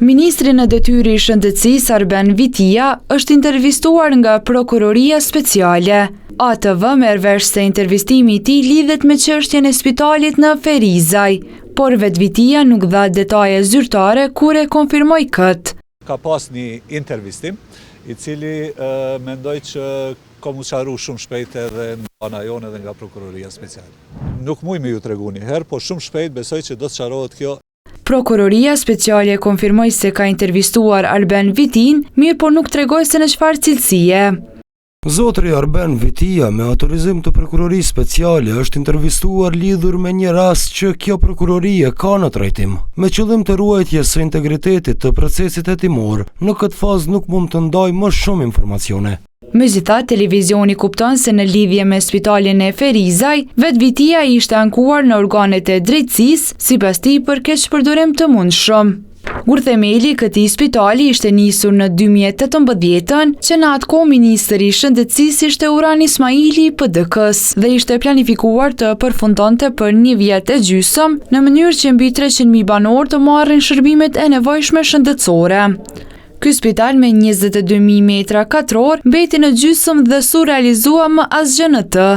Ministri në detyri i shëndetësisë Arben Vitia është intervistuar nga Prokuroria Speciale. ATV merr vesh se intervistimi i tij lidhet me çështjen e spitalit në Ferizaj, por vetë Vitia nuk dha detaje zyrtare kur e konfirmoi këtë. Ka pas një intervistim i cili mendoj që ka mu qaru shumë shpejt edhe nga jonë edhe nga Prokuroria Speciale. Nuk muj me ju tregu një herë, po shumë shpejt besoj që do të qarohet kjo. Prokuroria Speciale konfirmoi se ka intervistuar Arben Vitin, mirë po nuk tregoi se në çfarë cilësie. Zotri Arben Vitia me autorizim të Prokurorisë Speciale është intervistuar lidhur me një rast që kjo prokurorie ka në trajtim, me qëllim të ruajtjes së integritetit të procesit hetimor. Në këtë fazë nuk mund të ndaj më shumë informacione. Megjithatë, televizioni kupton se në lidhje me spitalin e Ferizaj, vetë Vitia ishte ankuar në organet e drejtësisë, sipas tij për keqpërdorim të mundshëm. Gurthemeli këtij spitali ishte nisur në 2018, që në atë kohë ministri i shëndetësisë ishte Uran Ismaili i PDK-s dhe ishte planifikuar të përfundonte për 1 vjet e gjysmë, në mënyrë që mbi 300.000 banorë të marrin shërbimet e nevojshme shëndetësore. Ky spital me 22.000 metra katror mbeti në gjysmë dhe su realizua më asgjë në të.